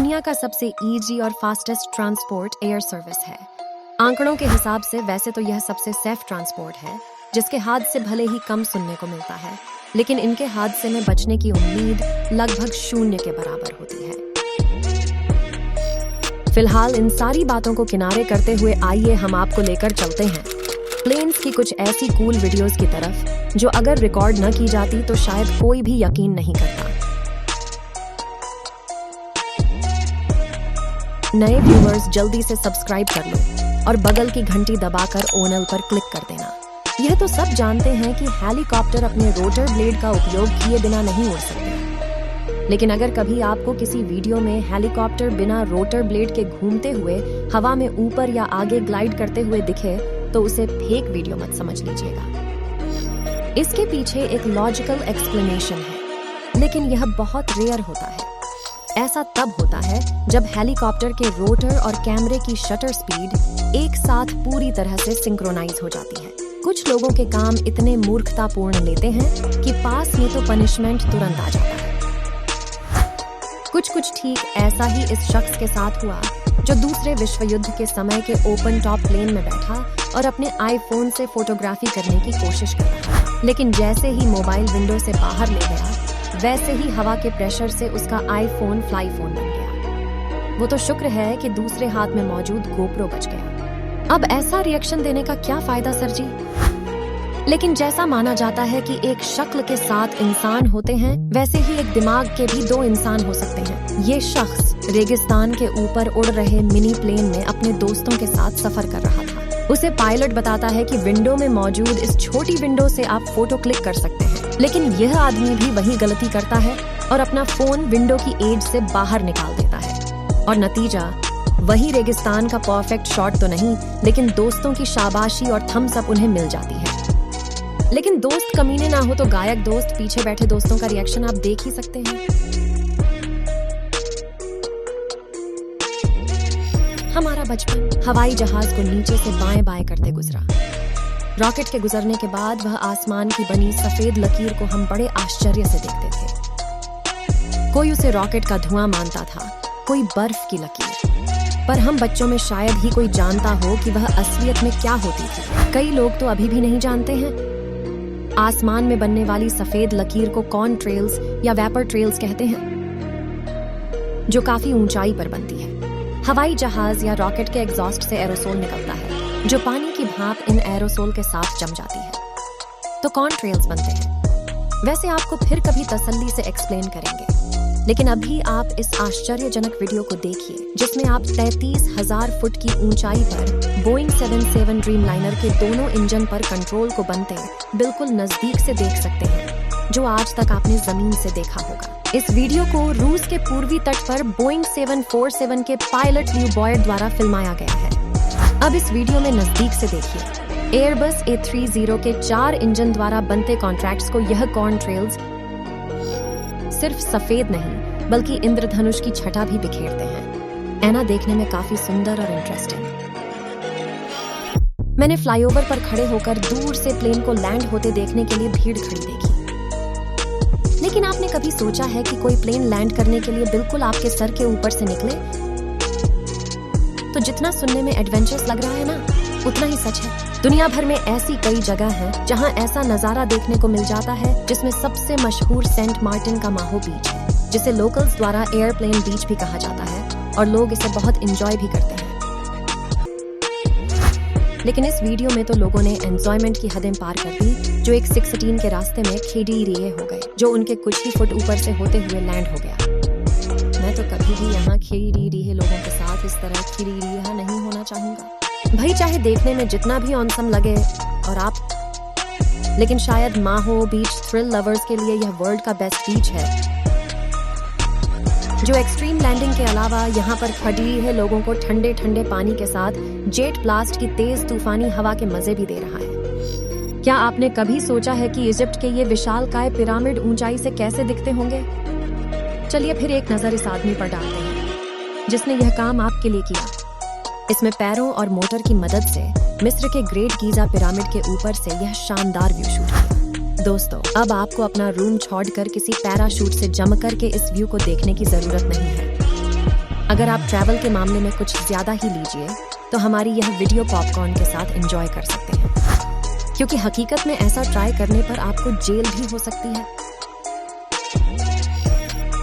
दुनिया का सबसे इजी और फास्टेस्ट ट्रांसपोर्ट एयर सर्विस है। आंकड़ों के हिसाब से वैसे तो यह सबसे सेफ ट्रांसपोर्ट है, जिसके हादसे भले ही कम सुनने को मिलता है, लेकिन इनके हादसे में बचने की उम्मीद लगभग 0 के बराबर होती है। फिलहाल इन सारी बातों को किनारे करते हुए आइए हम आपको लेकर चलते हैं प्लेन्स की कुछ ऐसी कूल वीडियोस की तरफ जो अगर रिकॉर्ड न की जाती तो शायद कोई भी यकीन नहीं करता। नए व्यूअर्स जल्दी से सब्सक्राइब कर लो और बगल की घंटी दबाकर ओनल पर क्लिक कर देना। यह तो सब जानते हैं कि हेलीकॉप्टर अपने रोटर ब्लेड का उपयोग किए बिना नहीं उड़ सकते, लेकिन अगर कभी आपको किसी वीडियो में हेलीकॉप्टर बिना रोटर ब्लेड के घूमते हुए हवा में ऊपर या आगे ग्लाइड करते हुए दिखे तो उसे फेक वीडियो मत समझ लीजिएगा। इसके पीछे एक लॉजिकल एक्सप्लेनेशन है, लेकिन यह बहुत रेयर होता है। ऐसा तब होता है जब हेलीकॉप्टर के रोटर और कैमरे की शटर स्पीड एक साथ पूरी तरह से सिंक्रोनाइज हो जाती है। कुछ लोगों के काम इतने मूर्खतापूर्ण लेते हैं कि पास में तो पनिशमेंट तुरंत आ जाता है। कुछ ठीक ऐसा ही इस शख्स के साथ हुआ जो दूसरे विश्व युद्ध के समय के ओपन टॉप प्लेन में बैठा और अपने आईफोन से फोटोग्राफी करने की कोशिश कर रहा था, लेकिन जैसे ही मोबाइल विंडो से बाहर ले गया वैसे ही हवा के प्रेशर से उसका आईफोन फ्लाई फोन बन गया। वो तो शुक्र है कि दूसरे हाथ में मौजूद गोप्रो बच गया। अब ऐसा रिएक्शन देने का क्या फायदा सर जी? लेकिन जैसा माना जाता है कि एक शक्ल के 7 इंसान होते हैं, वैसे ही एक दिमाग के भी 2 इंसान हो सकते हैं। ये शख्स रेगिस्तान के ऊपर उड़ रहे मिनी प्लेन में अपने दोस्तों के साथ सफर कर रहा था। उसे पायलट बताता है कि विंडो में मौजूद इस छोटी विंडो से आप फोटो क्लिक कर सकते हैं, लेकिन यह आदमी भी वही गलती करता है और अपना फोन विंडो की एज से बाहर निकाल देता है। और नतीजा वही रेगिस्तान का परफेक्ट शॉट तो नहीं, लेकिन दोस्तों की शाबाशी और थम्स अप उन्हें मिल जाती है। लेकिन दोस्त कमीने ना हो तो गायक दोस्त पीछे बैठे दोस्तों का रिएक्शन आप देख ही सकते हैं। हमारा बचपन हवाई जहाज को नीचे से बाएं बाएं करते गुजरा। रॉकेट के गुजरने के बाद वह आसमान की बनी सफेद लकीर को हम बड़े आश्चर्य से देखते थे। कोई उसे रॉकेट का धुआं मानता था, कोई बर्फ की लकीर, पर हम बच्चों में शायद ही कोई जानता हो कि वह असलियत में क्या होती थी। कई लोग तो अभी भी नहीं जानते हैं। आसमान में बनने वाली सफेद लकीर को कॉर्न ट्रेल्स या वेपर ट्रेल्स कहते हैं, जो काफी ऊंचाई पर बनती है। हवाई जहाज या रॉकेट के एग्जॉस्ट से एरोसोल निकलता है, जो पानी की भाप इन एरोसोल के साथ जम जाती है, तो कॉर्न ट्रेल्स बनते हैं। वैसे आपको फिर कभी तसल्ली से एक्सप्लेन करेंगे, लेकिन अभी आप इस आश्चर्यजनक वीडियो को देखिए जिसमें आप 33,000 फुट की ऊंचाई पर बोइंग 77 ड्रीमलाइनर के दोनों इंजन पर कंट्रोल को बनते बिल्कुल नजदीक से देख सकते हैं, जो आज तक आपने जमीन से देखा होगा। इस वीडियो को रूस के पूर्वी तट पर बोइंग 747 के पायलट ल्यू बॉयड द्वारा फिल्माया गया है। अब इस वीडियो में नजदीक से देखिए। एयरबस A330 के 4 इंजन द्वारा बनते कॉन्ट्रैक्ट्स को यह कॉर्न ट्रेल्स सिर्फ सफेद नहीं बल्कि इंद्रधनुष की छटा भी बिखेरते हैं। ऐना देखने में काफी सुंदर और इंटरेस्टिंग। मैंने फ्लाईओवर पर खड़े होकर दूर से प्लेन को लैंड होते देखने के लिए भीड़ खड़ी देखी, लेकिन आपने कभी सोचा है कि कोई प्लेन लैंड करने के लिए बिल्कुल आपके सर के ऊपर से निकले? तो जितना सुनने में एडवेंचरस लग रहा है ना, उतना ही सच है। दुनिया भर में ऐसी कई जगह हैं जहां ऐसा नजारा देखने को मिल जाता है, जिसमें सबसे मशहूर सेंट मार्टिन का माहो बीच है, जिसे लोकल्स द्वारा एयरप्लेन बीच भी कहा जाता है और लोग इसे बहुत एंजॉय भी करते हैं। लेकिन इस वीडियो में तो लोगों ने एंजॉयमेंट की हदें पार कर दी, जो एक 618 के रास्ते में खिड़ीरिए हो गए, जो उनके कुछ ही फुट ऊपर से होते हुए लैंड हो गया। मैं तो कभी भी यहाँ खिड़ीरिए लोगों के साथ इस तरह खिड़ीरिया नहीं होना चाहूंगा। भाई चाहे देखने में जितना भी ऑनसम लगे और आप, लेकिन शायद माहो बीच थ्रिल लवर्स के लिए यह वर्ल्ड का बेस्ट बीच है, जो एक्सट्रीम लैंडिंग के अलावा यहाँ पर खड़ी है लोगों को ठंडे ठंडे पानी के साथ जेट ब्लास्ट की तेज तूफानी हवा के मजे भी दे रहा है। क्या आपने कभी सोचा है कि इजिप्ट के ये विशालकाय पिरामिड ऊंचाई से कैसे दिखते होंगे? चलिए फिर एक नजर इस आदमी पर डालते हैं जिसने यह काम आपके लिए किया। इसमें पैरों और मोटर की मदद से मिस्र के ग्रेट गीजा पिरामिड के ऊपर से यह शानदार व्यू शूट किया। दोस्तों, अब आपको अपना रूम छोड़कर किसी पैराशूट से जम कर के इस व्यू को देखने की जरूरत नहीं है। अगर आप ट्रैवल के मामले में कुछ ज्यादा ही लीजिए तो हमारी यह वीडियो पॉपकॉर्न के साथ एंजॉय कर सकते हैं, क्योंकि हकीकत में ऐसा ट्राई करने पर आपको जेल भी हो सकती है।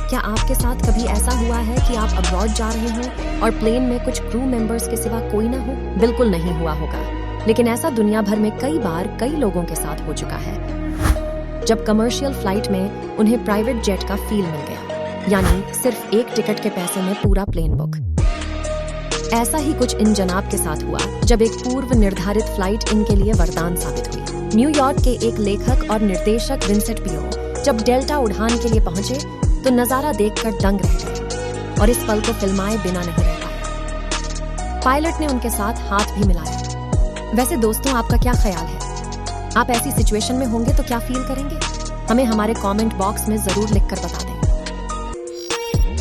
क्या आपके साथ कभी ऐसा हुआ है कि आप अब्रॉड जा रहे हो और प्लेन में कुछ क्रू मेंबर्स के सिवा कोई ना हो? बिल्कुल नहीं हुआ होगा, लेकिन ऐसा दुनिया भर में कई बार कई लोगों के साथ हो चुका है, जब कमर्शियल फ्लाइट में उन्हें प्राइवेट जेट का फील मिल गया, यानी सिर्फ एक टिकट के पैसे में पूरा प्लेन बुक। ऐसा ही कुछ इन जनाब के साथ हुआ जब एक पूर्व निर्धारित फ्लाइट इनके लिए वरदान साबित हुई। न्यूयॉर्क के एक लेखक और निर्देशक विंसेंट पियो जब डेल्टा उड़ान के लिए पहुंचे तो नजारा देखकर दंग रह गए और इस पल को फिल्माए बिना नहीं रह पाए। पायलट ने उनके साथ हाथ भी मिलाया। वैसे दोस्तों, आपका क्या ख्याल है? आप ऐसी सिचुएशन में होंगे तो क्या फील करेंगे? हमें हमारे कमेंट बॉक्स में जरूर लिखकर बता दें।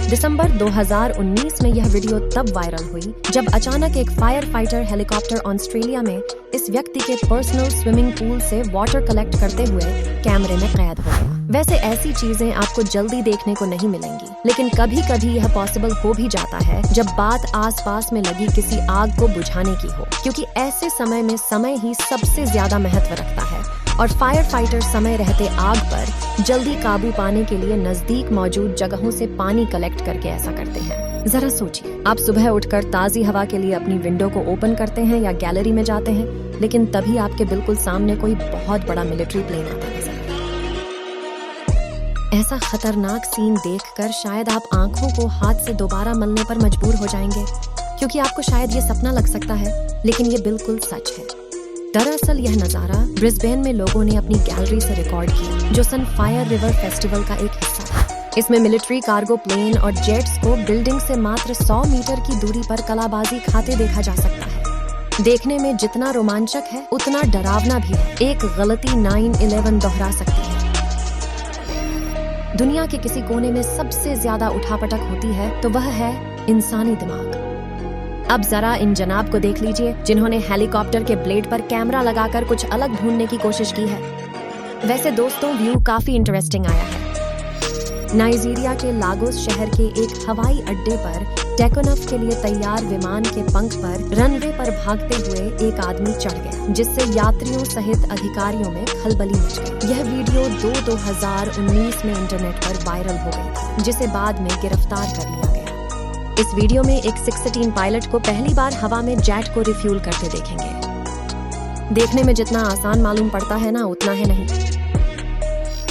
दिसंबर 2019 में यह वीडियो तब वायरल हुई जब अचानक एक फायर फाइटर हेलीकॉप्टर ऑस्ट्रेलिया में इस व्यक्ति के पर्सनल स्विमिंग पूल से वाटर कलेक्ट करते हुए कैमरे में कैद हो गया। वैसे ऐसी चीजें आपको जल्दी देखने को नहीं मिलेंगी, लेकिन कभी कभी यह पॉसिबल हो भी जाता है जब बात आसपास में लगी किसी आग को बुझाने की हो, क्योंकि ऐसे समय में समय ही सबसे ज्यादा महत्व रखता है और फायर फाइटर समय रहते आग पर जल्दी काबू पाने के लिए नजदीक मौजूद जगहों से पानी कलेक्ट करके ऐसा करते हैं। जरा सोचिए, आप सुबह उठकर ताजी हवा के लिए अपनी विंडो को ओपन करते हैं या गैलरी में जाते हैं, लेकिन तभी आपके बिल्कुल सामने कोई बहुत बड़ा मिलिट्री प्लेन आता है। ऐसा खतरनाक सीन देखकर शायद आप आंखों को हाथ से दोबारा मलने पर मजबूर हो जाएंगे, क्योंकि आपको शायद ये सपना लग सकता है, लेकिन ये बिल्कुल सच है। दरअसल यह नजारा ब्रिस्बेन में लोगों ने अपनी गैलरी से रिकॉर्ड किया, जो सन फायर रिवर फेस्टिवल का एक हिस्सा था। इसमें मिलिट्री कार्गो प्लेन और जेट्स को बिल्डिंग से मात्र 100 मीटर की दूरी पर कलाबाजी खाते देखा जा सकता है। देखने में जितना रोमांचक है उतना डरावना भी है। एक गलती 9/11 दोहरा सकती है। दुनिया के किसी कोने में सबसे ज्यादा उठापटक होती है तो वह है इंसानी दिमाग। अब जरा इन जनाब को देख लीजिए जिन्होंने हेलीकॉप्टर के ब्लेड पर कैमरा लगाकर कुछ अलग ढूंढने की कोशिश की है। वैसे दोस्तों, व्यू काफी इंटरेस्टिंग आया है। नाइजीरिया के लागोस शहर के एक हवाई अड्डे पर टेकोनफ के लिए तैयार विमान के पंख पर रनवे पर भागते हुए एक आदमी चढ़ गया, जिससे यात्रियों सहित अधिकारियों में खलबली मच गई। यह वीडियो 2019 में इंटरनेट पर वायरल हो गई, जिसे बाद में गिरफ्तार कर लिया गया। इस वीडियो में एक 6-13 पायलट को पहली बार हवा में जेट को रिफ्यूल करते देखेंगे। देखने में जितना आसान मालूम पड़ता है ना, उतना है नहीं।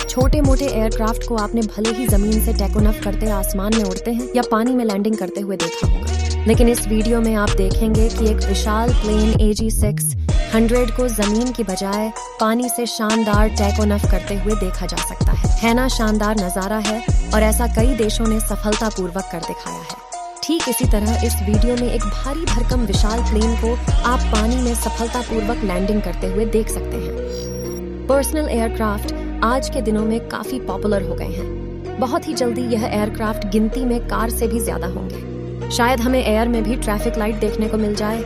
छोटे मोटे एयरक्राफ्ट को आपने भले ही जमीन से टेकोनफ करते आसमान में उड़ते हैं या पानी में लैंडिंग करते हुए देखा होगा, लेकिन इस वीडियो में आप देखेंगे कि एक विशाल प्लेन AG600 को जमीन की बजाय पानी से शानदार टेकोनफ करते हुए देखा जा सकता है ना? शानदार नजारा है और ऐसा कई देशों ने सफलतापूर्वक कर दिखाया है। ठीक इसी तरह इस वीडियो में एक भारी भरकम विशाल प्लेन को आप पानी में सफलतापूर्वक लैंडिंग करते हुए देख सकते हैं। पर्सनल एयरक्राफ्ट आज के दिनों में काफी पॉपुलर हो गए हैं। बहुत ही जल्दी यह एयरक्राफ्ट गिनती में कार से भी ज्यादा होंगे। शायद हमें एयर में भी ट्रैफिक लाइट देखने को मिल जाए।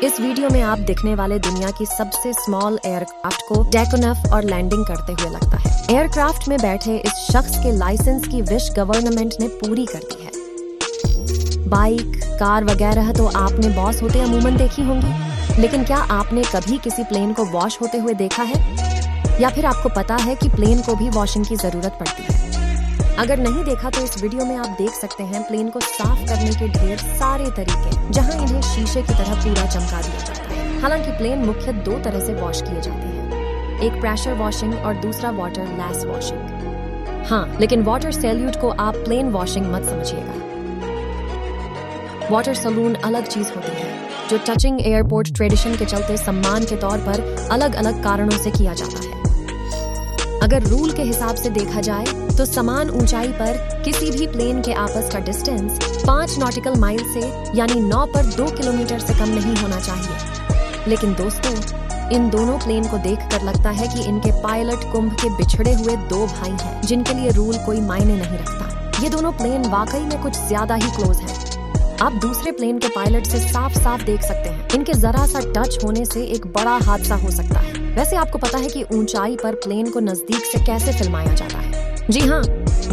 इस वीडियो में आप दिखने वाले दुनिया की सबसे स्मॉल एयरक्राफ्ट को टेकोनफ और लैंडिंग करते हुए लगता है। एयरक्राफ्ट में बैठे इस शख्स के लाइसेंस की विश गवर्नमेंट ने पूरी कर दी है। बाइक, कार वगैरह तो आपने वॉश होते अमूमन देखी होंगी, लेकिन क्या आपने कभी किसी प्लेन को वॉश होते हुए देखा है? या फिर आपको पता है कि प्लेन को भी वॉशिंग की जरूरत पड़ती है? अगर नहीं देखा तो इस वीडियो में आप देख सकते हैं प्लेन को साफ करने के ढेर सारे तरीके, जहां इन्हें शीशे की तरह पूरा चमका दिया जाता है। हालांकि प्लेन मुख्य 2 तरह से वॉश किए जाते हैं, एक प्रेशर वॉशिंग और दूसरा वाटर लैस वॉशिंग। हाँ, लेकिन वाटर सैल्यूट को आप प्लेन वॉशिंग मत समझिएगा। वाटर सलून अलग चीज होती है, जो टचिंग एयरपोर्ट ट्रेडिशन के चलते सम्मान के तौर पर अलग अलग कारणों से किया जाता है। अगर रूल के हिसाब से देखा जाए तो समान ऊंचाई पर किसी भी प्लेन के आपस का डिस्टेंस 5 नॉटिकल माइल से यानी 9 पर 2 किलोमीटर से कम नहीं होना चाहिए। लेकिन दोस्तों, इन दोनों प्लेन को देखकर लगता है कि इनके पायलट कुंभ के बिछड़े हुए 2 भाई हैं, जिनके लिए रूल कोई मायने नहीं रखता। ये दोनों प्लेन वाकई में कुछ ज्यादा ही क्लोज हैं। आप दूसरे प्लेन के पायलट से साफ साफ देख सकते हैं इनके जरा सा टच होने से एक बड़ा हादसा हो सकता है। वैसे आपको पता है कि ऊंचाई पर प्लेन को नजदीक से कैसे फिल्माया जाता है? जी हाँ,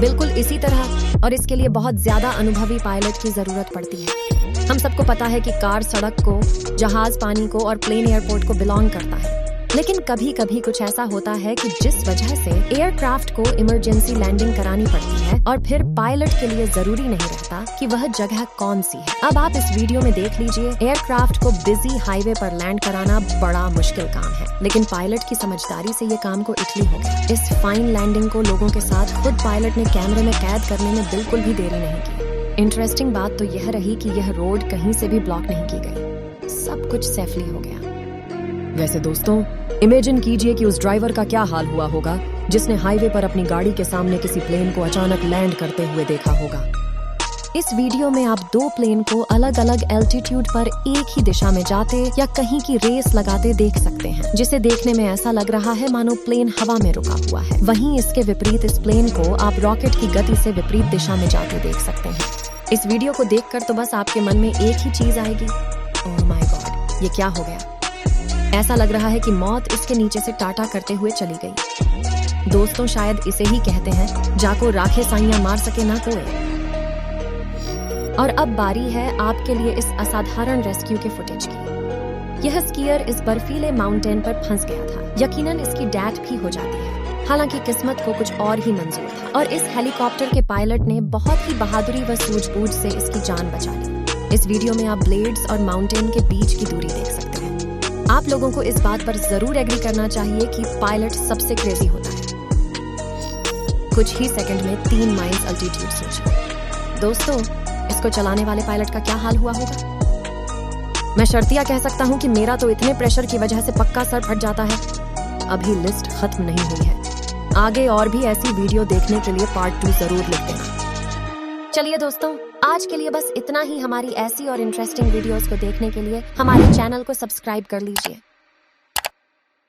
बिल्कुल इसी तरह, और इसके लिए बहुत ज्यादा अनुभवी पायलट की जरूरत पड़ती है। हम सबको पता है कि कार सड़क को, जहाज पानी को और प्लेन एयरपोर्ट को बिलोंग करता है, लेकिन कभी कभी कुछ ऐसा होता है कि जिस वजह से एयरक्राफ्ट को इमरजेंसी लैंडिंग करानी पड़ती है और फिर पायलट के लिए जरूरी नहीं रहता कि वह जगह कौन सी है। अब आप इस वीडियो में देख लीजिए, एयरक्राफ्ट को बिजी हाईवे पर लैंड कराना बड़ा मुश्किल काम है, लेकिन पायलट की समझदारी से ये काम को इटली हो गया। इस फाइन लैंडिंग को लोगों के साथ खुद पायलट ने कैमरे में कैद करने में बिल्कुल भी देरी नहीं की। इंटरेस्टिंग बात तो यह रही कि यह रोड कहीं से भी ब्लॉक नहीं की गई, सब कुछ सेफली हो गया। वैसे दोस्तों, इमेजिन कीजिए कि उस ड्राइवर का क्या हाल हुआ होगा जिसने हाईवे पर अपनी गाड़ी के सामने किसी प्लेन को अचानक लैंड करते हुए देखा होगा। इस वीडियो में आप दो प्लेन को अलग अलग एल्टीट्यूड पर एक ही दिशा में जाते या कहीं की रेस लगाते देख सकते हैं, जिसे देखने में ऐसा लग रहा है मानो प्लेन हवा में रुका हुआ है। वहीं इसके विपरीत इस प्लेन को आप रॉकेट की गति से विपरीत दिशा में जाते देख सकते हैं। इस वीडियो को देखकर तो बस आपके मन में एक ही चीज आएगी, ओह माय गॉड, ये क्या हो गया। ऐसा लग रहा है कि मौत इसके नीचे से टाटा करते हुए चली गई। दोस्तों, शायद इसे ही कहते हैं, जाको राखे साइयां मार सके ना कोई। और अब बारी है आपके लिए इस असाधारण रेस्क्यू के फुटेज की। यह स्कीयर इस बर्फीले माउंटेन पर फंस गया था। यकीनन इसकी डेथ भी हो जाती है, हालांकि किस्मत को कुछ और ही मंजूर था और इस हेलीकॉप्टर के पायलट ने बहुत ही बहादुरी व सूझबूझ से इसकी जान बचा ली। इस वीडियो में आप ब्लेड्स और माउंटेन के बीच की दूरी देख सकते हैं। आप लोगों को इस बात पर जरूर एग्री करना चाहिए कि पायलट सबसे क्रेजी होता है। कुछ ही सेकंड में 3 माइल्स अल्टीट्यूड सोचिए। दोस्तों, इसको चलाने वाले पायलट का क्या हाल हुआ होगा। मैं शर्तिया कह सकता हूँ कि मेरा तो इतने प्रेशर की वजह से पक्का सर फट जाता है। अभी लिस्ट खत्म नहीं हुई है, आगे और भी ऐसी वीडियो देखने के लिए पार्ट 2 जरूर लिख देना। चलिए दोस्तों, आज के लिए बस इतना ही। हमारी ऐसी और इंटरेस्टिंग वीडियोस को देखने के लिए हमारे चैनल को सब्सक्राइब कर लीजिए।